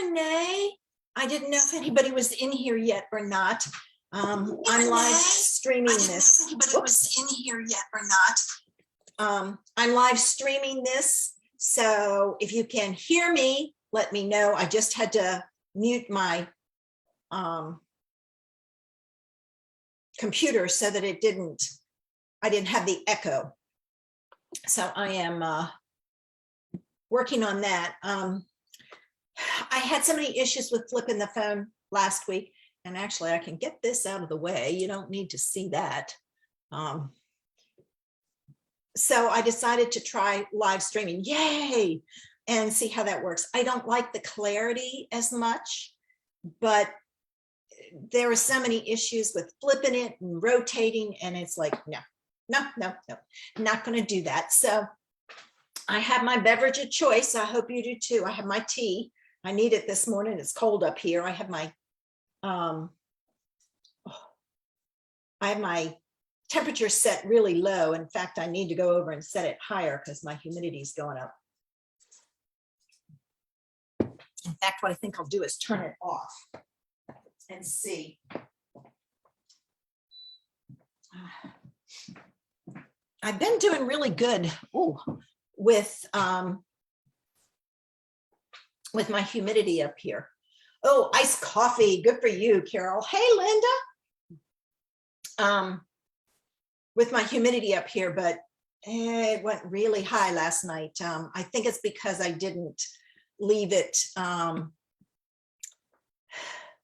Renee. I didn't know if anybody was in here yet or not. I'm live streaming this. I didn't know if anybody was in here yet or not. I'm live streaming this, so if you can hear me, let me know. I just had to mute my computer so that I didn't have the echo. So I am working on that. I had so many issues with flipping the phone last week, and actually I can get this out of the way. You don't need to see that. So I decided to try live streaming, yay, and see how that works. I don't like the clarity as much, but there are so many issues with flipping it and rotating, and it's like, no, not going to do that. So I have my beverage of choice. I hope you do too. I have my tea. I need it this morning. It's cold up here. I have my temperature set really low. In fact, I need to go over and set it higher because my humidity is going up. In fact, what I think I'll do is turn it off and see. I've been doing really good with my humidity up here. Oh, iced coffee, good for you, Carol. Hey, Linda. With my humidity up here, but it went really high last night. I think it's because I didn't leave it. I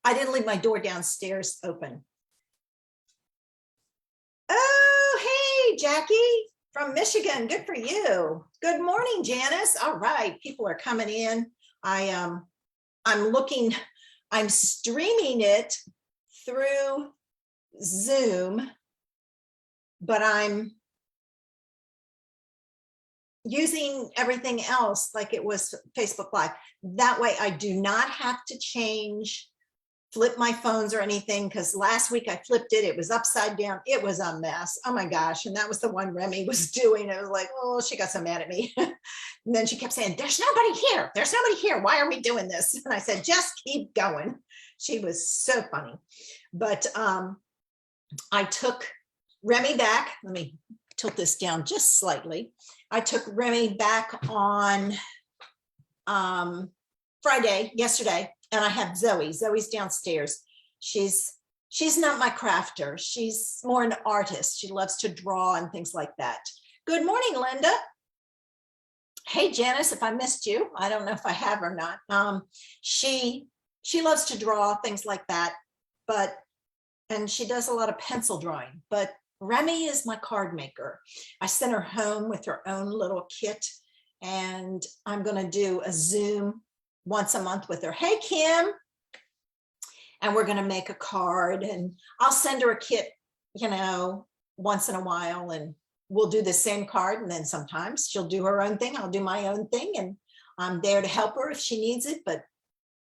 didn't leave my door downstairs open. Oh, hey, Jackie from Michigan. Good for you. Good morning, Janice. All right, people are coming in. I'm streaming it through Zoom, but I'm using everything else like it was Facebook Live. That way I do not have to flip my phones or anything, because last week I flipped it. It was upside down. It was a mess. Oh my gosh. And that was the one Remy was doing. It was like, oh, she got so mad at me. And then she kept saying, there's nobody here. There's nobody here. Why are we doing this? And I said, just keep going. She was so funny. But I took Remy back. Let me tilt this down just slightly. I took Remy back on yesterday, and I have Zoe. Zoe's downstairs. She's not my crafter. She's more an artist. She loves to draw and things like that. Good morning, Linda. Hey, Janice, if I missed you, I don't know if I have or not. She loves to draw, things like that, and she does a lot of pencil drawing, but Remy is my card maker. I sent her home with her own little kit, and I'm going to do a Zoom once a month with her. Hey, Kim. And we're going to make a card, and I'll send her a kit, once in a while, and we'll do the same card. And then sometimes she'll do her own thing. I'll do my own thing, and I'm there to help her if she needs it. But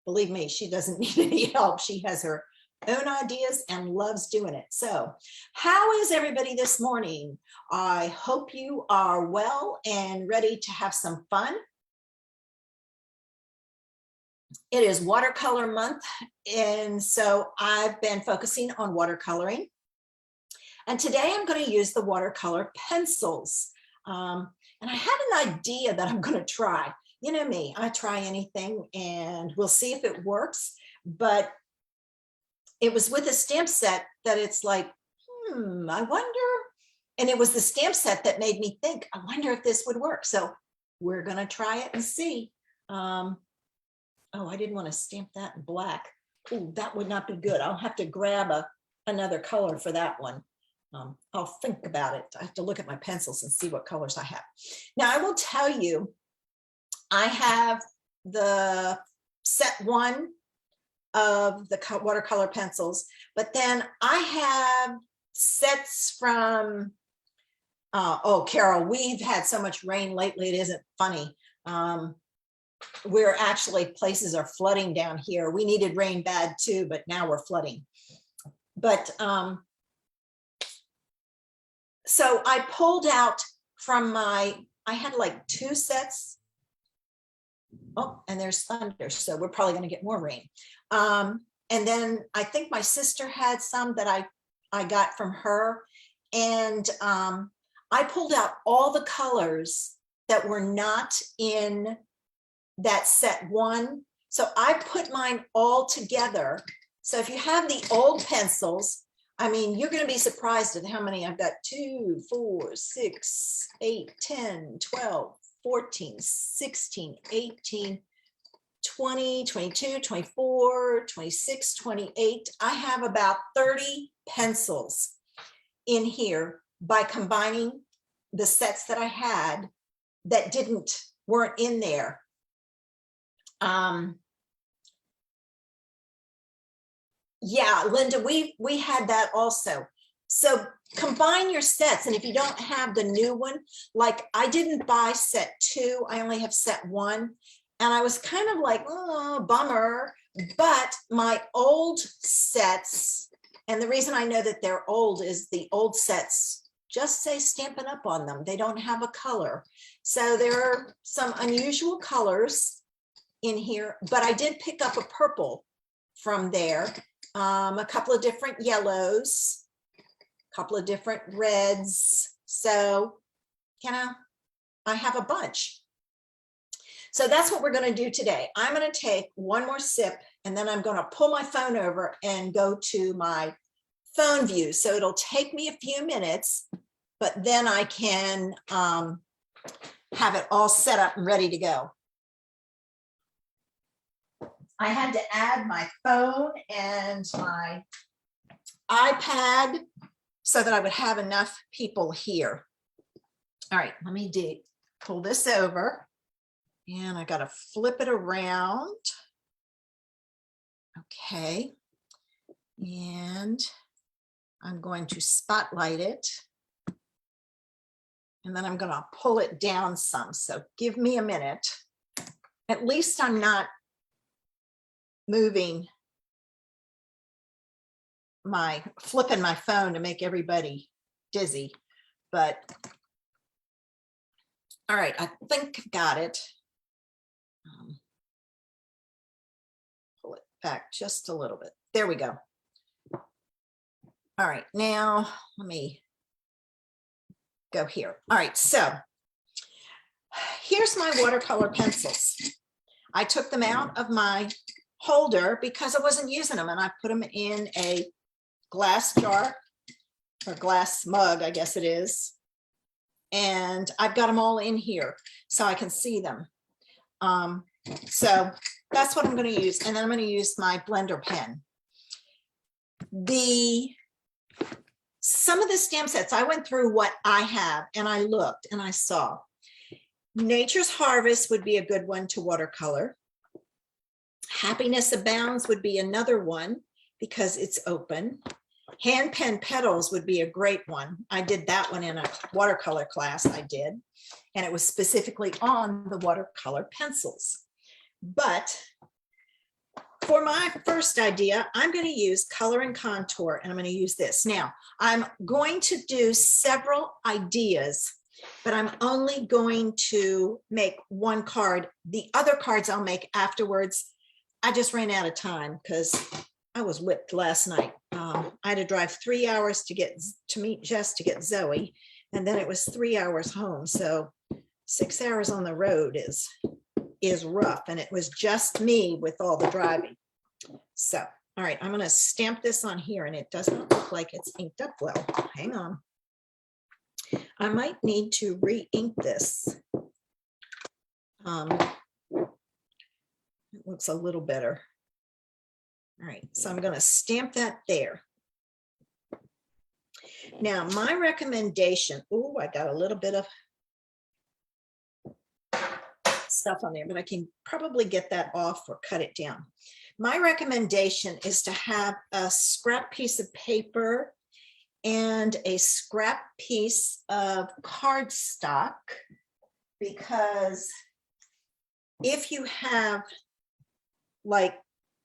believe me, she doesn't need any help. She has her own ideas and loves doing it. So how is everybody this morning? I hope you are well and ready to have some fun. It is watercolor month, and so I've been focusing on watercoloring. And today I'm going to use the watercolor pencils. And I had an idea that I'm going to try. You know me, I try anything and we'll see if it works. But it was with a stamp set that it's like, I wonder. And it was the stamp set that made me think, I wonder if this would work. So we're going to try it and see. Oh, I didn't want to stamp that in black. Oh, that would not be good. I'll have to grab another color for that one. I'll think about it. I have to look at my pencils and see what colors I have. Now, I will tell you, I have the set one of the watercolor pencils, but then I have sets from, Carol, we've had so much rain lately, it isn't funny. We're actually, places are flooding down here. We needed rain bad too, but now we're flooding. But so I pulled out from I had like 2 sets Oh, and there's thunder, so we're probably going to get more rain. And then I think my sister had some that I got from her, and I pulled out all the colors that were not in that set one. So I put mine all together. So if you have the old pencils, I mean, you're going to be surprised at how many I've got. 2, 4, 6, 8, 10, 12, 14, 16, 18, 20, 22, 24, 26, 28. I have about 30 pencils in here by combining the sets that I had that weren't in there. Yeah, Linda, we had that also. So combine your sets, and if you don't have the new one, like I didn't buy set 2, I only have set 1, and I was kind of like, oh, bummer. But my old sets, and the reason I know that they're old is the old sets just say Stampin' Up! On them. They don't have a color. So there are some unusual colors in here, but I did pick up a purple from there, a couple of different yellows, a couple of different reds. So, I have a bunch. So that's what we're going to do today. I'm going to take one more sip, and then I'm going to pull my phone over and go to my phone view. So it'll take me a few minutes, but then I can have it all set up and ready to go. I had to add my phone and my iPad so that I would have enough people here. All right, let me pull this over, and I got to flip it around. Okay, and I'm going to spotlight it, and then I'm going to pull it down some. So give me a minute. At least I'm not flipping my phone to make everybody dizzy. But all right, I think I've got it. Pull it back just a little bit. There we go. All right, now let me go here. All right, so here's my watercolor pencils. I took them out of my holder because I wasn't using them, and I put them in a glass jar or glass mug, I guess it is. And I've got them all in here so I can see them. So that's what I'm going to use. And then I'm going to use my blender pen. Some of the stamp sets, I went through what I have, and I looked and I saw Nature's Harvest would be a good one to watercolor. Happiness Abounds would be another one because it's open. Hand Pen Petals would be a great one. I did that one in a watercolor class I did, and it was specifically on the watercolor pencils. But for my first idea, I'm going to use Color and Contour, and I'm going to use this. Now, I'm going to do several ideas, but I'm only going to make one card. The other cards I'll make afterwards. I just ran out of time because I was whipped last night. I had to drive 3 hours to meet Jess to get Zoe, and then it was 3 hours home. So 6 hours on the road is rough, and it was just me with all the driving. So, all right, I'm going to stamp this on here, and it doesn't look like it's inked up well. Hang on. I might need to re-ink this. It looks a little better. All right, so I'm going to stamp that there. Now, my recommendation, I got a little bit of stuff on there, but I can probably get that off or cut it down. My recommendation is to have a scrap piece of paper and a scrap piece of cardstock, because if you have, like,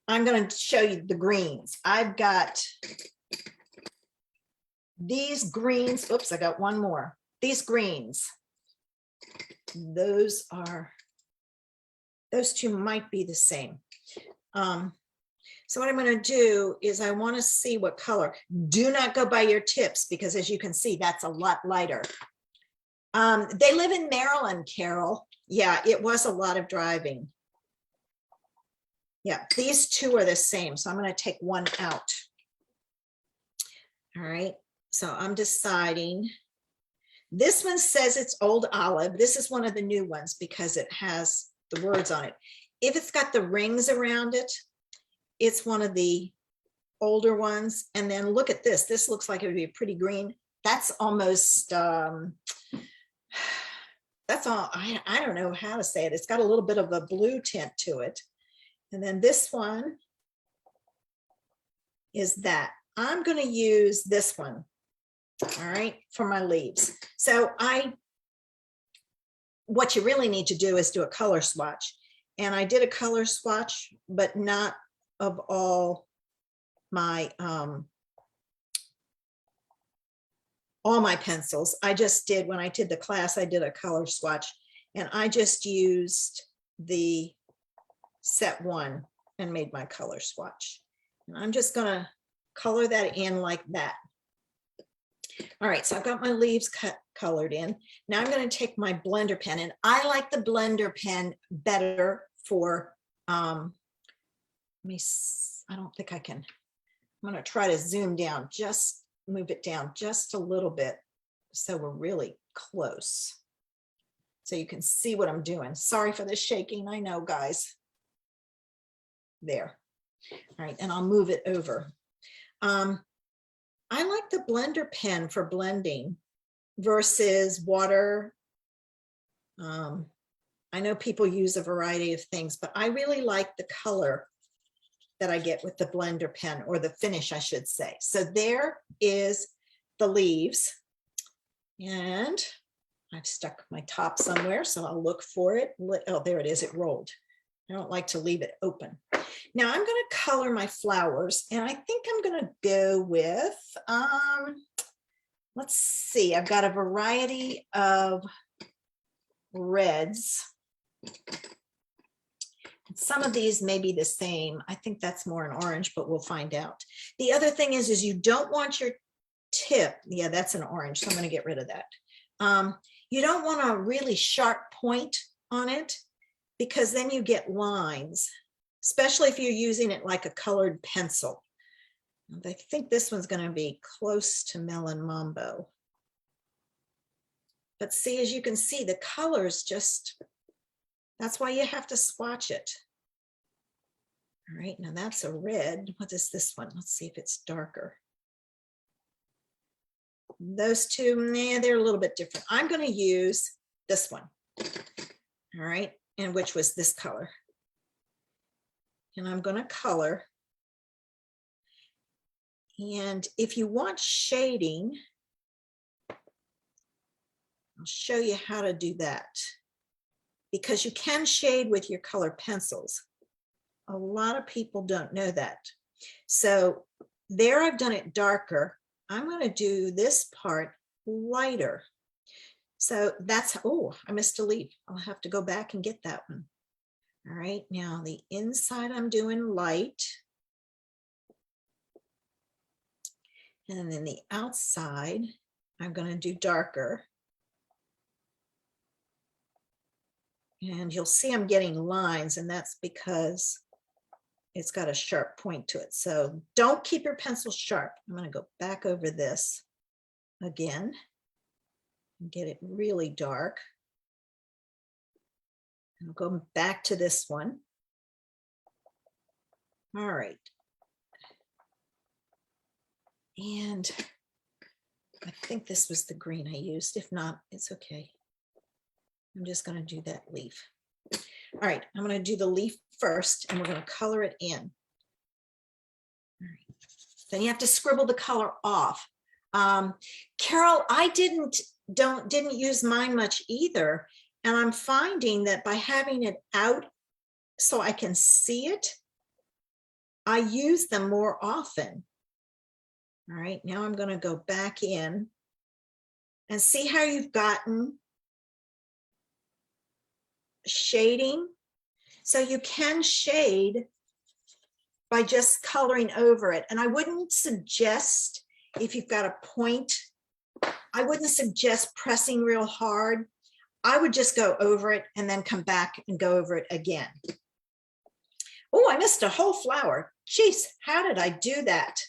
I'm going to show you the greens. I've got these greens. Oops, I got one more. These greens. Those are those two might be the same. So what I'm going to do is I want to see what color. Do not go by your tips because as you can see, that's a lot lighter. They live in Maryland, Carol. Yeah, it was a lot of driving. Yeah, these two are the same. So I'm going to take one out. All right, so I'm deciding. This one says it's Old Olive. This is one of the new ones because it has the words on it. If it's got the rings around it, it's one of the older ones. And then look at this. This looks like it would be pretty green. That's almost, that's all, I don't know how to say it. It's got a little bit of a blue tint to it. And then this one is that. I'm going to use this one, all right, for my leaves. So what you really need to do is do a color swatch. And I did a color swatch, but not of all my pencils. I just did, when I did the class, I did a color swatch and I just used the set one and made my color swatch. And I'm just gonna color that in like that. All right, so I've got my leaves colored in. Now I'm going to take my blender pen, and I like the blender pen better for, I don't think I can, I'm going to try to zoom down, just move it down just a little bit so we're really close. So you can see what I'm doing. Sorry for the shaking, I know, guys. There. All right, and I'll move it over. I like the blender pen for blending versus water. I know people use a variety of things, but I really like the color that I get with the blender pen, or the finish, I should say. So there is the leaves, and I've stuck my top somewhere, so I'll look for it. Oh, there it is, it rolled. I don't like to leave it open. Now I'm going to color my flowers, and I think I'm going to go with, let's see, I've got a variety of reds. Some of these may be the same. I think that's more an orange, but we'll find out. The other thing is you don't want your tip. Yeah, that's an orange, so I'm going to get rid of that. You don't want a really sharp point on it because then you get lines, especially if you're using it like a colored pencil. I think this one's going to be close to Melon Mambo. But see, as you can see, the colors just, that's why you have to swatch it. All right, now that's a red. What is this one? Let's see if it's darker. Those two, they're a little bit different. I'm going to use this one. All right, and which was this color. And I'm going to color. And if you want shading, I'll show you how to do that, because you can shade with your color pencils. A lot of people don't know that. So there I've done it darker. I'm going to do this part lighter. So that's, oh, I missed a leaf. I'll have to go back and get that one. All right, now the inside I'm doing light. And then the outside, I'm going to do darker. And you'll see I'm getting lines, and that's because it's got a sharp point to it. So don't keep your pencil sharp. I'm going to go back over this again and get it really dark. I'll go back to this one. All right. And I think this was the green I used. If not, it's okay. I'm just going to do that leaf. All right, I'm going to do the leaf first, and we're going to color it in. All right. Then you have to scribble the color off. Carol, I didn't use mine much either, and I'm finding that by having it out so I can see it, I use them more often. All right, now I'm going to go back in and see how you've gotten shading. So you can shade by just coloring over it. And I wouldn't suggest, if you've got a point, I wouldn't suggest pressing real hard. I would just go over it and then come back and go over it again. Oh, I missed a whole flower. Jeez, how did I do that?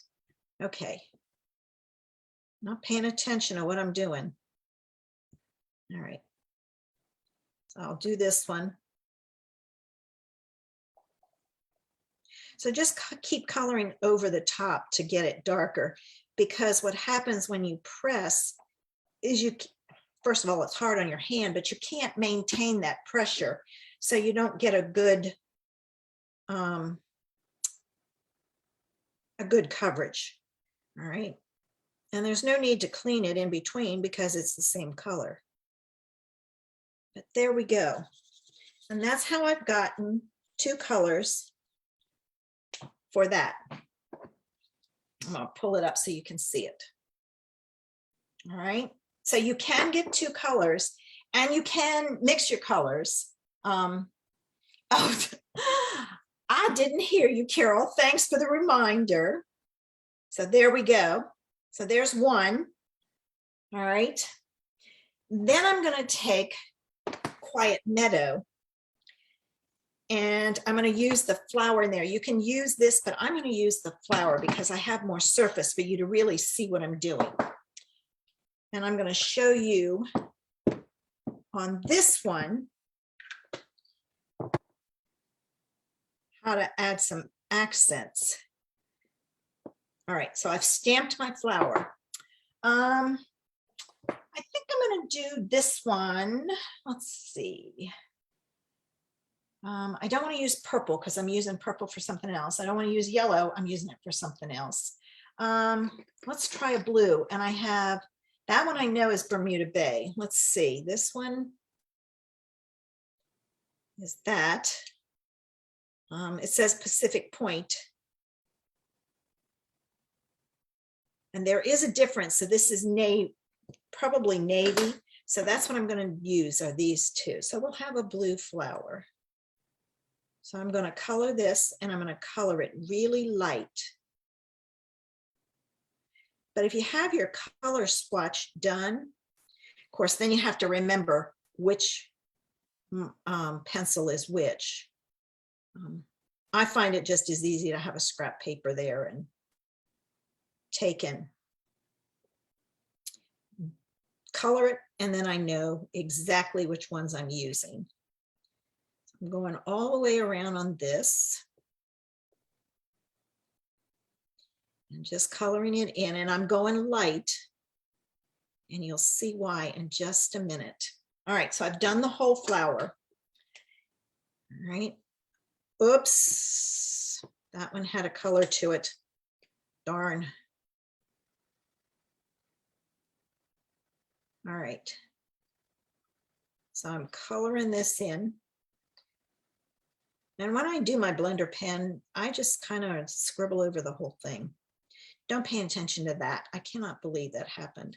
Okay. Not paying attention to what I'm doing. All right. So I'll do this one. So just keep coloring over the top to get it darker, because what happens when you press is first of all, it's hard on your hand, but you can't maintain that pressure. So you don't get a good coverage. All right. And there's no need to clean it in between because it's the same color. But there we go. And that's how I've gotten 2 colors for that. I'm going to pull it up so you can see it. All right. So you can get 2 colors and you can mix your colors. Oh, I didn't hear you, Carol. Thanks for the reminder. So there we go. So there's one. All right. Then I'm going to take Quiet Meadow and I'm going to use the flower in there. You can use this, but I'm going to use the flower because I have more surface for you to really see what I'm doing. And I'm going to show you on this one how to add some accents. All right, so I've stamped my flower. I think I'm going to do this one. Let's see. I don't want to use purple because I'm using purple for something else. I don't want to use yellow. I'm using it for something else. Let's try a blue. And I have, that one I know is Bermuda Bay. Let's see. This one is that. It says Pacific Point. And there is a difference. So this is probably navy. So that's what I'm going to use are these 2. So we'll have a blue flower. So I'm going to color this and I'm going to color it really light. But if you have your color swatch done, of course, then you have to remember which pencil is which. I find it just as easy to have a scrap paper there and take and color it, and then I know exactly which ones I'm using. I'm going all the way around on this and just coloring it in, and I'm going light, and you'll see why in just a minute. All right, so I've done the whole flower. All right. Oops, that one had a color to it. Darn. All right. So I'm coloring this in. And when I do my blender pen, I just kind of scribble over the whole thing. Don't pay attention to that. I cannot believe that happened.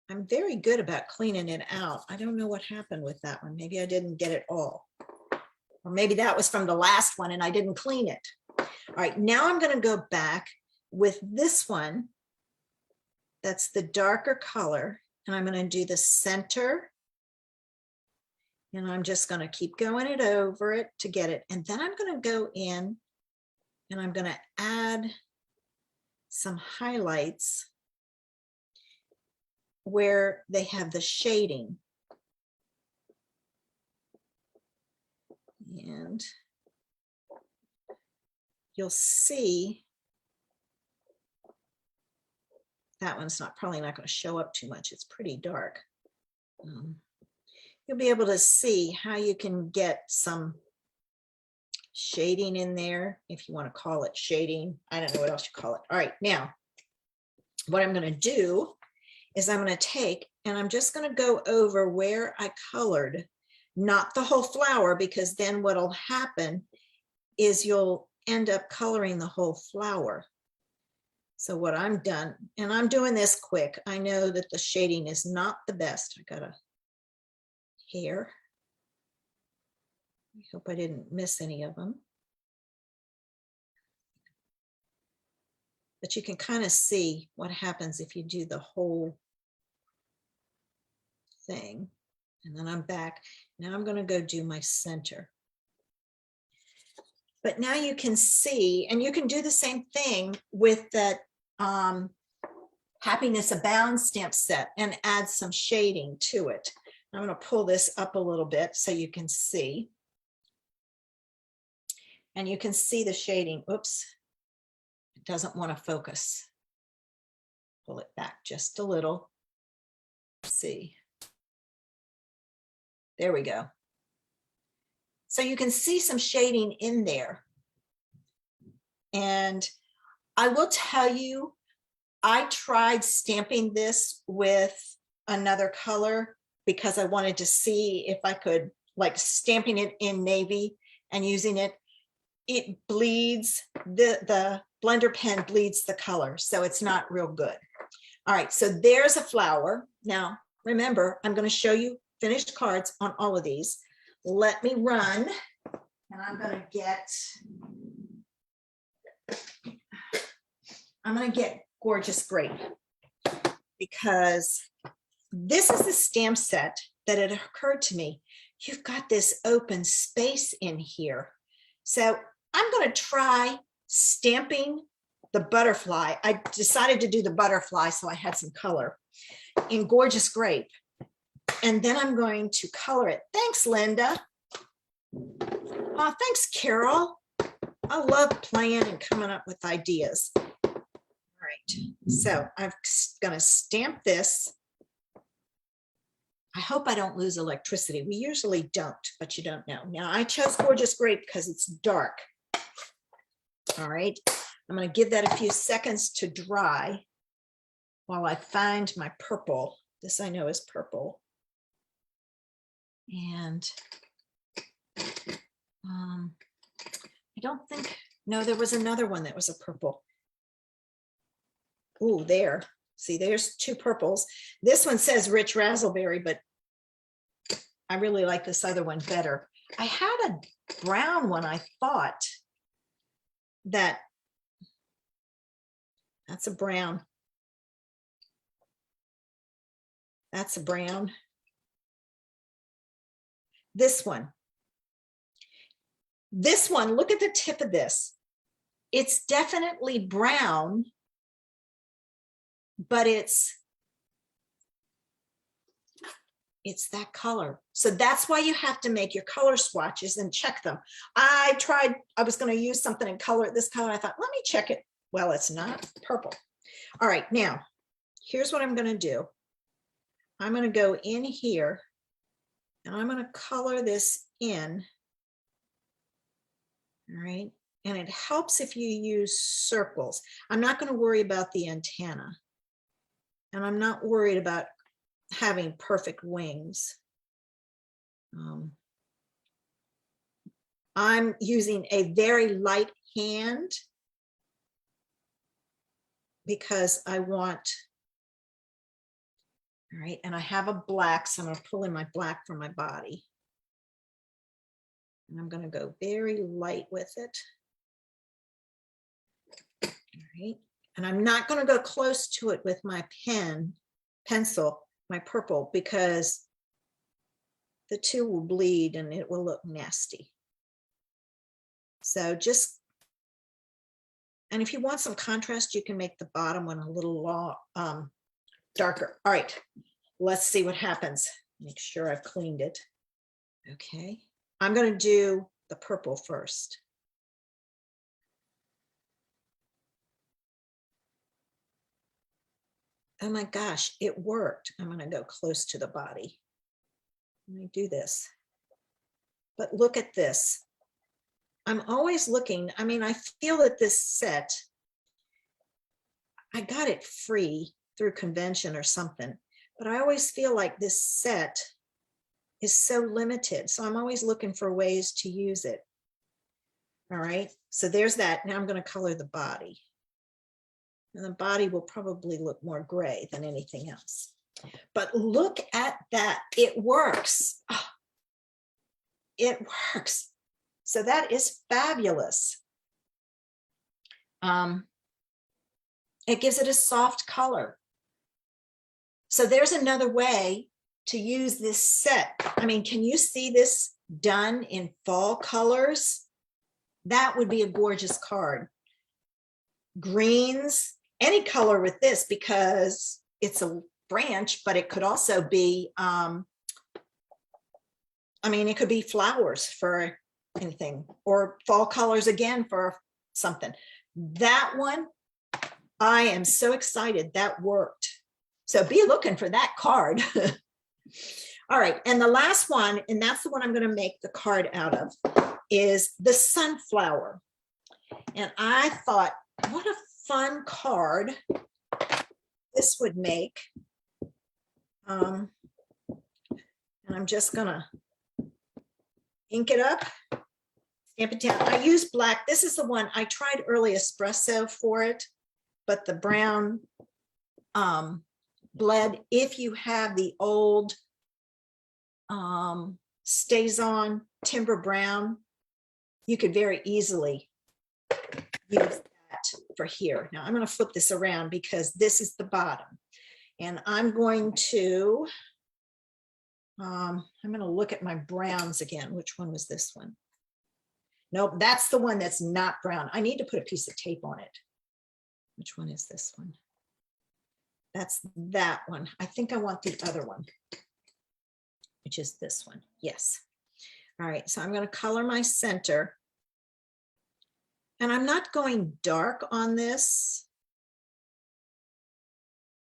I'm very good about cleaning it out. I don't know what happened with that one. Maybe I didn't get it all. Or maybe that was from the last one and I didn't clean it. All right, now I'm going to go back with this one. That's the darker color. And I'm going to do the center. And I'm just going to keep going it over it to get it. And then I'm going to go in and I'm going to add some highlights where they have the shading. And you'll see that one's probably not going to show up too much. It's pretty dark. You'll be able to see how you can get some shading in there, if you want to call it shading. I don't know what else you call it. All right, now what I'm going to do is I'm going to take and I'm just going to go over where I colored, not the whole flower, because then what'll happen is you'll end up coloring the whole flower. So what I'm done, and I'm doing this quick. I know that the shading is not the best. I got a hair. I hope I didn't miss any of them. But you can kind of see what happens if you do the whole thing. And then I'm back. Now I'm going to go do my center. But now you can see, and you can do the same thing with that Happiness Abounds stamp set and add some shading to it. I'm going to pull this up a little bit so you can see. And you can see the shading. Oops, it doesn't want to focus. Pull it back just a little. Let's see. There we go. So you can see some shading in there. And I will tell you, I tried stamping this with another color because I wanted to see if I could, like stamping it in navy and using it. It bleeds, the blender pen bleeds the color, so it's not real good. All right, so there's a flower. Now, remember, I'm going to show you finished cards on all of these. Let me run, and I'm going to get Gorgeous Grape, because this is the stamp set that it occurred to me. You've got this open space in here. So I'm going to try stamping the butterfly. I decided to do the butterfly, so I had some color in Gorgeous Grape. And then I'm going to color it. Thanks, Linda. Oh, thanks, Carol. I love playing and coming up with ideas. All right, so I'm going to stamp this. I hope I don't lose electricity. We usually don't, but you don't know. Now, I chose Gorgeous Grape because it's dark. All right, I'm going to give that a few seconds to dry while I find my purple. This I know is purple. And I don't think, no, there was another one that was a purple. Ooh, there. See, there's two purples. This one says Rich Razzleberry, but I really like this other one better. I had a brown one, I thought, that's a brown. That's a brown. This one, look at the tip of this. It's definitely brown, but it's that color. So that's why you have to make your color swatches and check them. I was going to use something and color it this color. I thought, let me check it. Well, it's not purple. All right, now, here's what I'm going to do. I'm going to go in here and I'm going to color this in. All right, and it helps if you use circles. I'm not going to worry about the antenna. And I'm not worried about having perfect wings. I'm using a very light hand because I want, all right, and I have a black, so I'm going to pull in my black from my body. And I'm going to go very light with it. All right. And I'm not going to go close to it with my pencil, my purple, because the two will bleed and it will look nasty. So just, and if you want some contrast, you can make the bottom one a little darker. All right, let's see what happens. Make sure I've cleaned it. Okay, I'm going to do the purple first. Oh my gosh, it worked. I'm going to go close to the body. Let me do this. But look at this. I'm always looking. I mean, I feel that this set, I got it free through convention or something, but I always feel like this set is so limited. So I'm always looking for ways to use it. All right, so there's that. Now I'm going to color the body. And the body will probably look more gray than anything else. But look at that. It works. Oh, it works. So that is fabulous. It gives it a soft color. So there's another way to use this set. I mean, can you see this done in fall colors? That would be a gorgeous card. Greens, any color with this, because it's a branch, but it could also be, I mean, it could be flowers for anything, or fall colors again for something. That one, I am so excited that worked. So be looking for that card. All right, and the last one, and that's the one I'm going to make the card out of, is the sunflower. And I thought, what a fun card this would make. And I'm just going to ink it up, stamp it down. I use black. This is the one I tried early espresso for it, but the brown bled. If you have the old stays on timber brown, you could very easily use that for here. Now I'm going to flip this around because this is the bottom, and I'm going to look at my browns again. Which one was this one? Nope, that's the one that's not brown. I need to put a piece of tape on it. Which one is this one? That's that one. I think I want the other one, which is this one. Yes. All right, so I'm going to color my center. And I'm not going dark on this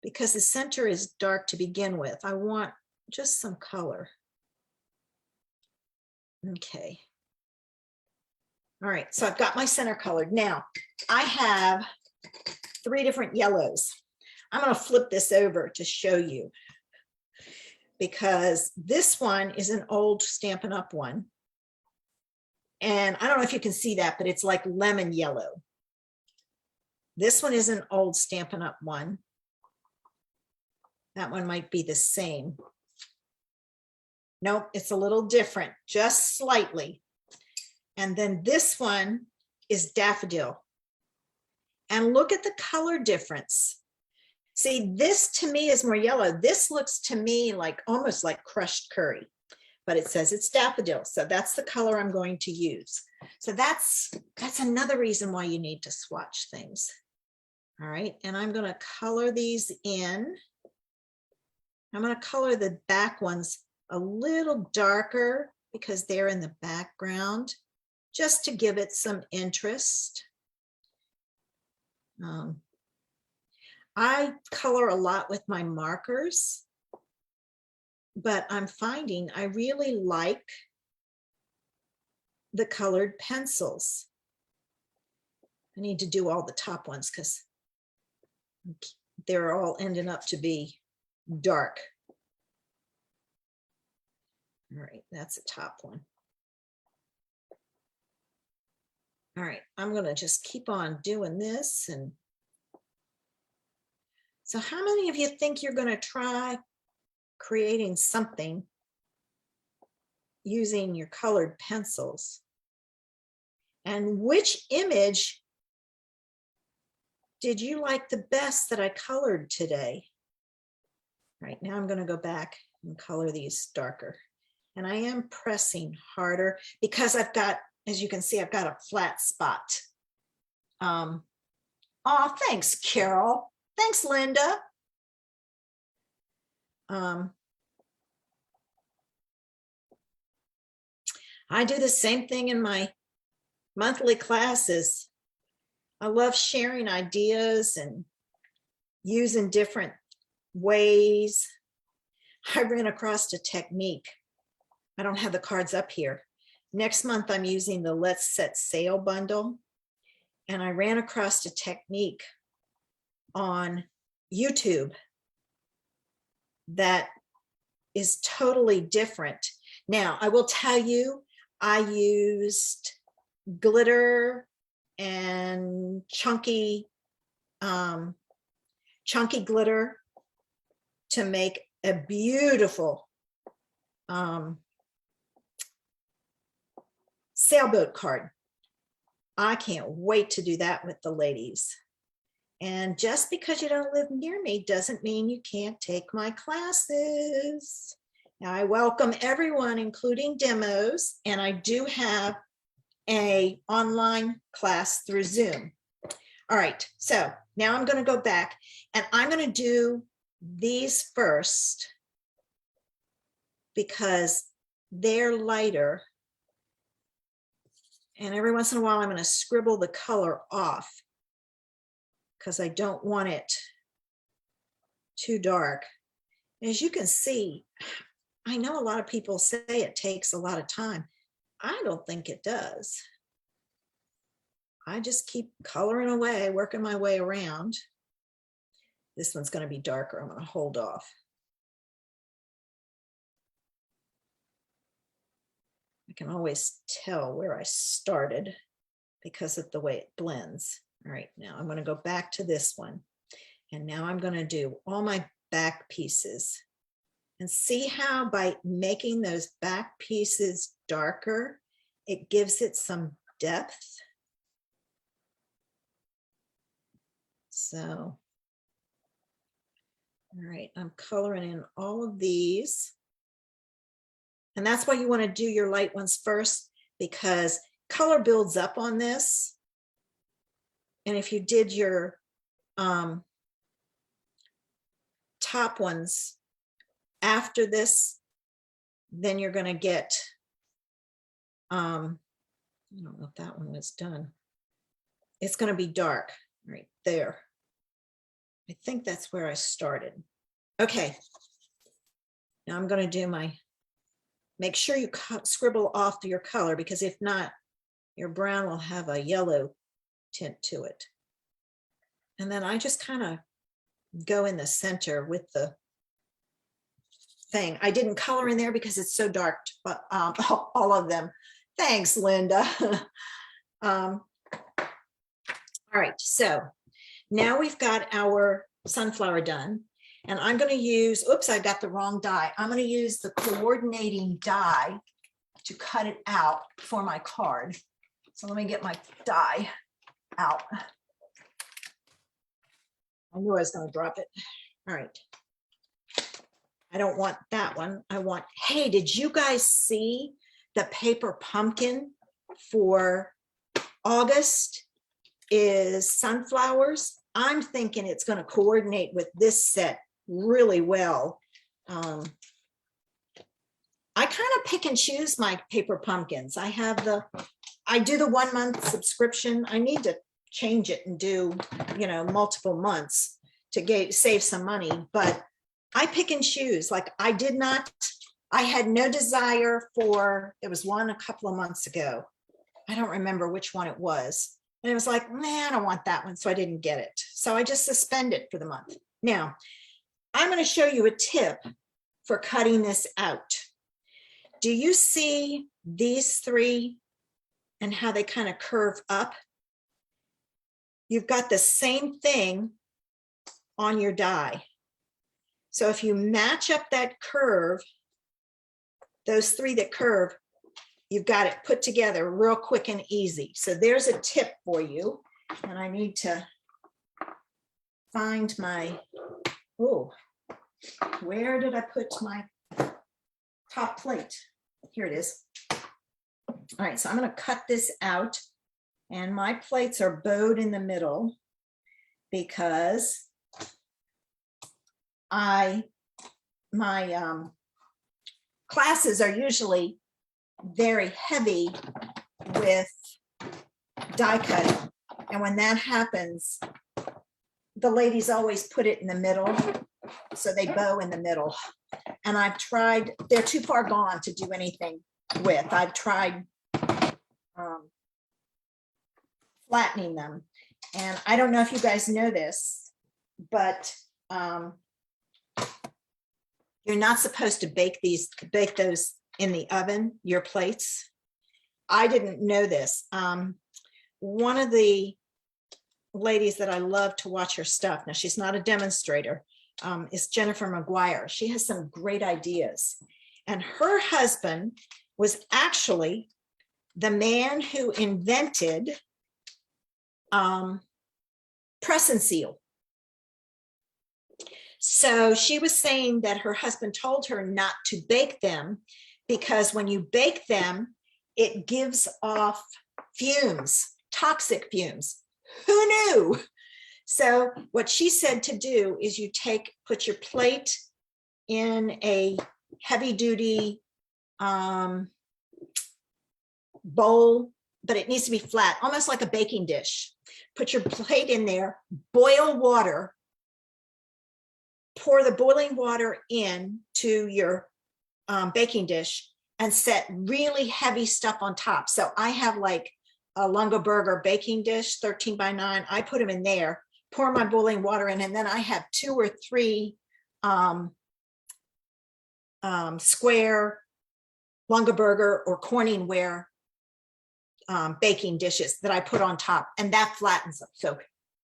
because the center is dark to begin with. I want just some color. Okay. All right, so I've got my center colored. Now, I have 3 different yellows. I'm going to flip this over to show you, because this one is an old Stampin' Up! One. And I don't know if you can see that, but it's like lemon yellow. This one is an old Stampin' Up! One. That one might be the same. Nope, it's a little different, just slightly. And then this one is daffodil. And look at the color difference. See, this to me is more yellow. This looks to me like almost like crushed curry, but it says it's daffodil. So that's the color I'm going to use. So that's another reason why you need to swatch things. All right, and I'm going to color these in. I'm going to color the back ones a little darker because they're in the background, just to give it some interest. I color a lot with my markers, but I'm finding I really like the colored pencils. I need to do all the top ones because they're all ending up to be dark. All right, that's the top one. All right, I'm going to just keep on doing this. And so how many of you think you're going to try creating something using your colored pencils? And which image did you like the best that I colored today? All right, now I'm going to go back and color these darker. And I am pressing harder because I've got, as you can see, I've got a flat spot. Oh, thanks, Carol. Thanks, Linda. I do the same thing in my monthly classes. I love sharing ideas and using different ways. I ran across a technique. I don't have the cards up here. Next month, I'm using the Let's Set Sail bundle. And I ran across a technique on YouTube that is totally different. Now, I will tell you, I used glitter and chunky glitter to make a beautiful sailboat card. I can't wait to do that with the ladies. And just because you don't live near me doesn't mean you can't take my classes. Now, I welcome everyone, including demos, and I do have an online class through Zoom. All right, so now I'm going to go back and I'm going to do these first because they're lighter. And every once in a while, I'm going to scribble the color off because I don't want it too dark. As you can see, I know a lot of people say it takes a lot of time. I don't think it does. I just keep coloring away, working my way around. This one's going to be darker. I'm going to hold off. I can always tell where I started because of the way it blends. All right, now I'm going to go back to this one. And now I'm going to do all my back pieces. And see how by making those back pieces darker, it gives it some depth. So, all right, I'm coloring in all of these. And that's why you want to do your light ones first, because color builds up on this. And if you did your top ones after this, then you're going to get, I don't know if that one was done. It's going to be dark right there. I think that's where I started. Okay. Now I'm going to do my, make sure you scribble off your color, because if not, your brown will have a yellow tint to it. And then I just kind of go in the center with the thing. I didn't color in there because it's so dark, but all of them. Thanks, Linda. All right, so now we've got our sunflower done, and I'm going to use, oops, I got the wrong die. I'm going to use the coordinating die to cut it out for my card. So let me get my die out. I knew I was going to drop it. All right. I don't want that one. I want, hey, did you guys see the paper pumpkin for August is sunflowers? I'm thinking it's going to coordinate with this set really well. I kind of pick and choose my paper pumpkins. I do the 1 month subscription. I need to change it and do, multiple months to save some money, but I pick and choose. Like I had no desire for, there was one a couple of months ago. I don't remember which one it was. And it was like, man, I don't want that one. So I didn't get it. So I just suspend it for the month. Now, I'm going to show you a tip for cutting this out. Do you see these three and how they kind of curve up? You've got the same thing on your die. So if you match up that curve, those three that curve, you've got it put together real quick and easy. So there's a tip for you. And I need to find my, oh, where did I put my top plate? Here it is. All right, so I'm going to cut this out. And my plates are bowed in the middle because my classes are usually very heavy with die cutting. And when that happens, the ladies always put it in the middle. So they bow in the middle. And I've tried, they're too far gone to do anything with. I've tried flattening them. And I don't know if you guys know this, but you're not supposed to bake those in the oven, your plates. I didn't know this. One of the ladies that I love to watch her stuff, now she's not a demonstrator, is Jennifer McGuire. She has some great ideas. And her husband was actually the man who invented press and seal. So she was saying that her husband told her not to bake them because when you bake them, it gives off fumes, toxic fumes. Who knew? So what she said to do is you put your plate in a heavy duty bowl, but it needs to be flat, almost like a baking dish. Put your plate in there, boil water, pour the boiling water in to your baking dish and set really heavy stuff on top. So I have like a Lunga baking dish, 13 by 9. I put them in there, pour my boiling water in, and then I have 2 or 3 square Lunga or Corningware baking dishes that I put on top, and that flattens them. So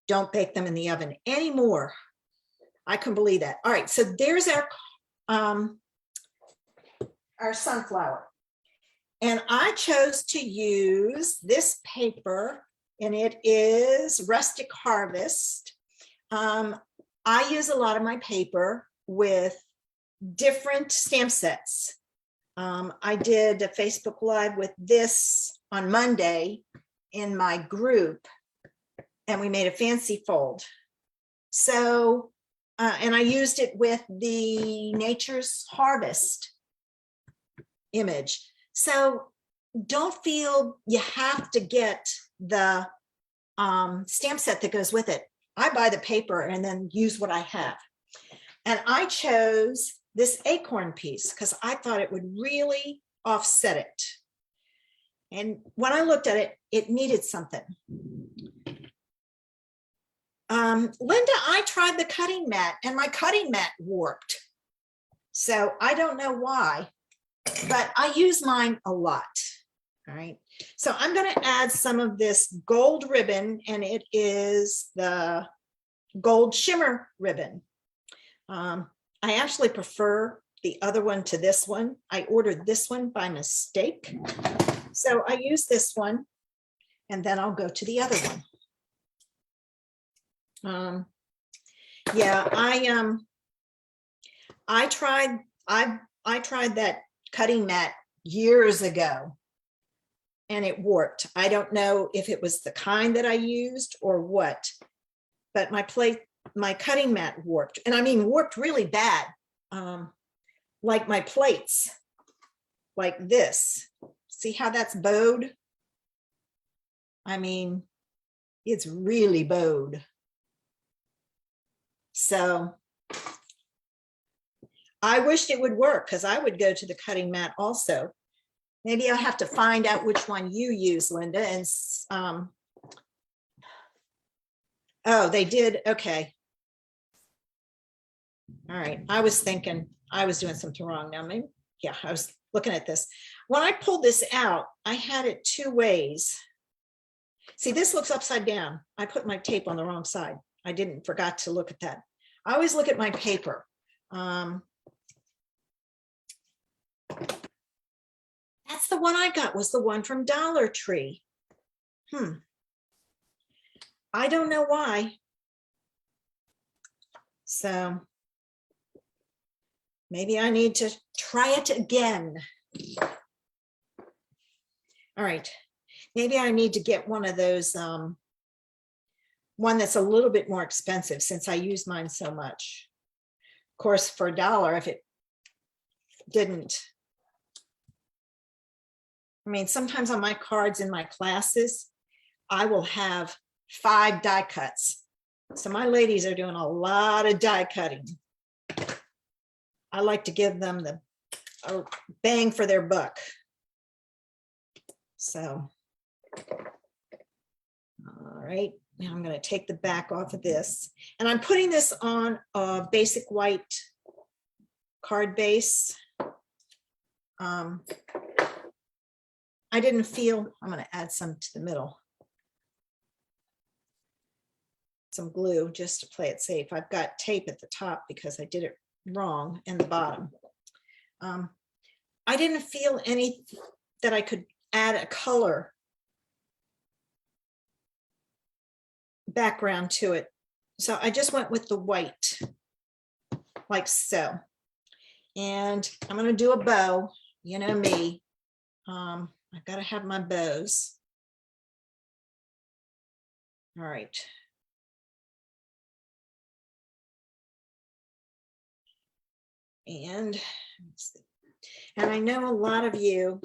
don't bake them in the oven anymore. I couldn't believe that. All right, so there's our sunflower. And I chose to use this paper, and it is Rustic Harvest. I use a lot of my paper with different stamp sets. I did a Facebook Live with this on Monday in my group, and we made a fancy fold. So, and I used it with the Nature's Harvest image. So don't feel you have to get the stamp set that goes with it. I buy the paper and then use what I have. And I chose this acorn piece because I thought it would really offset it. And when I looked at it, it needed something. Linda, I tried the cutting mat and my cutting mat warped. So I don't know why, but I use mine a lot. All right. So I'm going to add some of this gold ribbon, and it is the gold shimmer ribbon. I actually prefer the other one to this one. I ordered this one by mistake. So I use this one, and then I'll go to the other one. Yeah, I tried that cutting mat years ago, and it warped. I don't know if it was the kind that I used or what, but my cutting mat warped, and I mean warped really bad, like my plates, like this. See how that's bowed? I mean, it's really bowed. So I wished it would work because I would go to the cutting mat also. Maybe I'll have to find out which one you use, Linda. And oh, they did. Okay. All right. I was thinking I was doing something wrong now. Maybe, yeah, I was looking at this. When I pulled this out, I had it 2 ways. See, this looks upside down. I put my tape on the wrong side. I forgot to look at that. I always look at my paper. That's the one I got, was the one from Dollar Tree. I don't know why. So maybe I need to try it again. All right. Maybe I need to get one of those, one that's a little bit more expensive since I use mine so much. Of course, for $1, if it didn't. I mean, sometimes on my cards in my classes, I will have 5 die cuts. So my ladies are doing a lot of die cutting. I like to give them the bang for their buck. So, all right, now I'm going to take the back off of this, and I'm putting this on a basic white card base. I didn't feel, I'm going to add some to the middle. Some glue just to play it safe. I've got tape at the top because I did it wrong in the bottom. I didn't feel any that I could add a color background to it. So I just went with the white, like so. And I'm going to do a bow. You know me. I've got to have my bows. All right. And I know a lot of you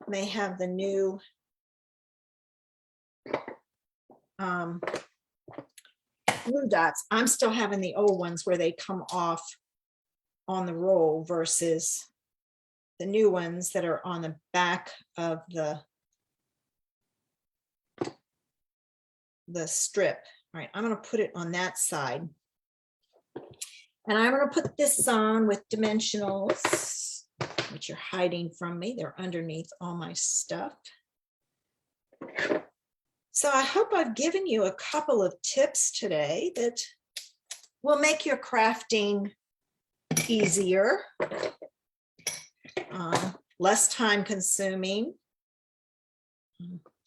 may have the new blue dots. I'm still having the old ones where they come off on the roll versus the new ones that are on the back of the strip. All right, I'm going to put it on that side. And I'm going to put this on with dimensionals, which are hiding from me. They're underneath all my stuff. So I hope I've given you a couple of tips today that will make your crafting easier, less time consuming.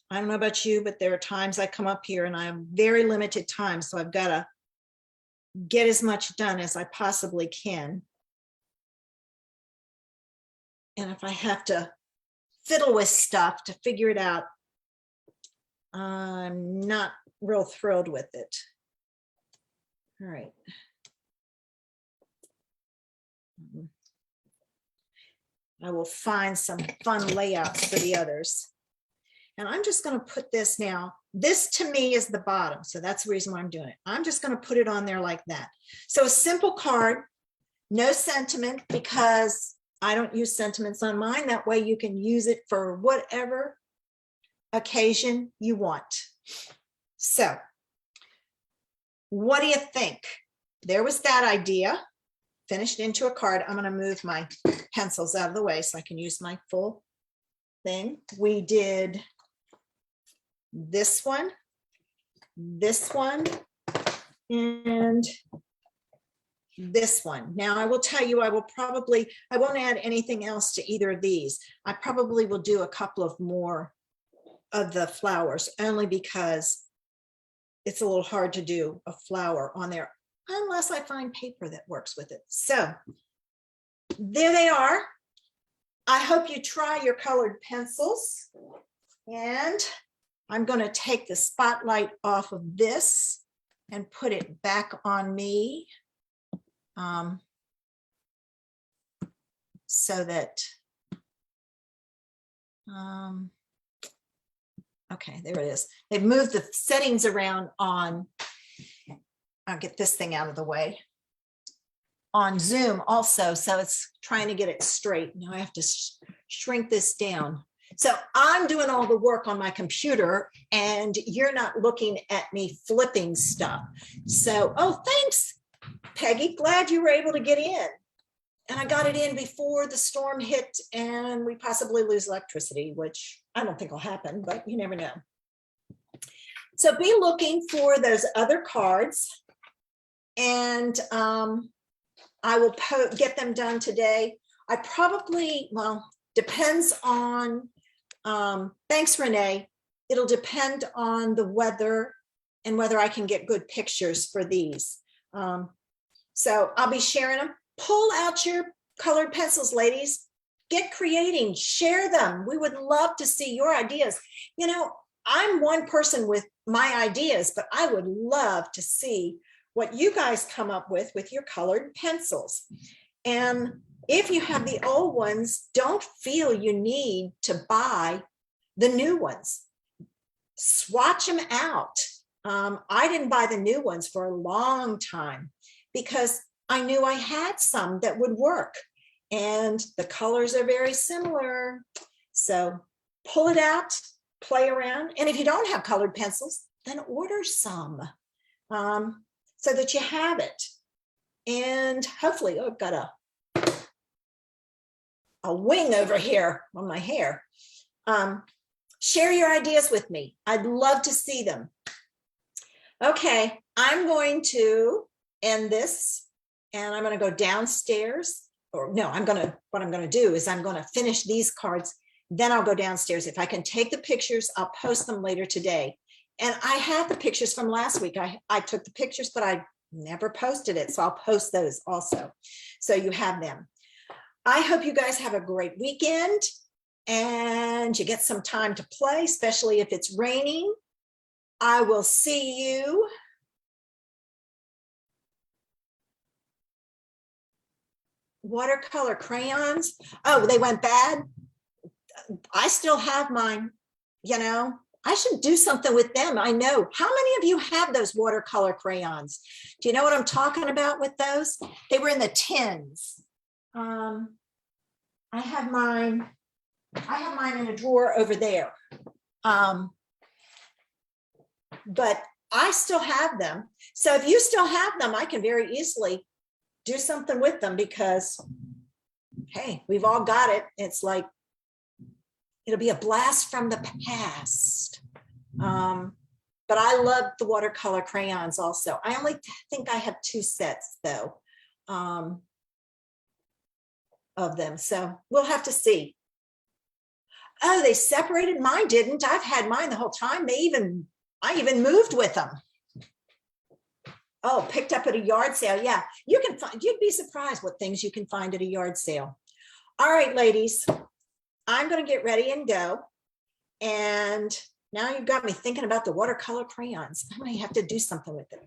I don't know about you, but there are times I come up here and I have very limited time, so I've got to get as much done as I possibly can. And if I have to fiddle with stuff to figure it out, I'm not real thrilled with it. All right. I will find some fun layouts for the others. And I'm just going to put this now. This to me is the bottom. So that's the reason why I'm doing it. I'm just going to put it on there like that. So a simple card, no sentiment, because I don't use sentiments on mine. That way you can use it for whatever occasion you want. So what do you think? There was that idea. Finished into a card. I'm going to move my pencils out of the way so I can use my full thing. We did this one, and this one. Now I will tell you, I won't add anything else to either of these. I probably will do a couple of more of the flowers, only because it's a little hard to do a flower on there unless I find paper that works with it. So there they are. I hope you try your colored pencils, and I'm going to take the spotlight off of this and put it back on me, so that, okay, there it is. They've moved the settings around on, I'll get this thing out of the way, on Zoom also, so it's trying to get it straight. Now I have to shrink this down. So I'm doing all the work on my computer and you're not looking at me flipping stuff. So, oh, thanks, Peggy. Glad you were able to get in. And I got it in before the storm hit and we possibly lose electricity, which I don't think will happen, but you never know. So be looking for those other cards, and I will get them done today. I probably, well, depends on, thanks, Renee. It'll depend on the weather and whether I can get good pictures for these. So I'll be sharing them. Pull out your colored pencils, ladies. Get creating, share them. We would love to see your ideas. You know, I'm one person with my ideas, but I would love to see what you guys come up with your colored pencils. And if you have the old ones, don't feel you need to buy the new ones. Swatch them out. I didn't buy the new ones for a long time because I knew I had some that would work, and the colors are very similar. So pull it out, play around. And if you don't have colored pencils, then order some so that you have it. And hopefully, oh, I've got a wing over here on my hair. Share your ideas with me. I'd love to see them. Okay, I'm going to end this. And I'm going to go downstairs, or no, what I'm going to do is I'm going to finish these cards Then I'll go downstairs. If I can take the pictures, I'll post them later today. And I have the pictures from last week. I took the pictures, but I never posted it. So I'll post those also. So you have them. I hope you guys have a great weekend and you get some time to play, especially if it's raining. I will see you watercolor crayons. Oh, they went bad. I still have mine, you know. I should do something with them. I know. How many of you have those watercolor crayons? Do you know what I'm talking about with those? They were in the tins. I have mine in a drawer over there. But I still have them. So if you still have them, I can very easily do something with them because, hey, we've all got it. It's like, it'll be a blast from the past. But I love the watercolor crayons also. I only think I have 2 sets though, of them. So we'll have to see. Oh, they separated? Mine didn't. I've had mine the whole time. I even moved with them. Oh, picked up at a yard sale. Yeah, you'd be surprised what things you can find at a yard sale. All right, ladies, I'm going to get ready and go. And now you've got me thinking about the watercolor crayons. I might have to do something with them.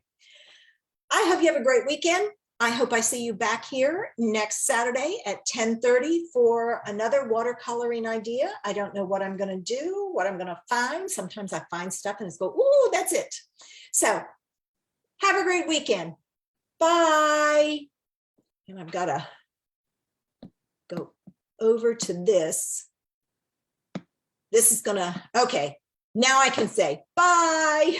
I hope you have a great weekend. I hope I see you back here next Saturday at 10:30 for another watercoloring idea. I don't know what I'm going to do, what I'm going to find. Sometimes I find stuff and it's go, ooh, that's it. So have a great weekend. Bye. And I've got to go over to this. This is going to, okay, now I can say bye.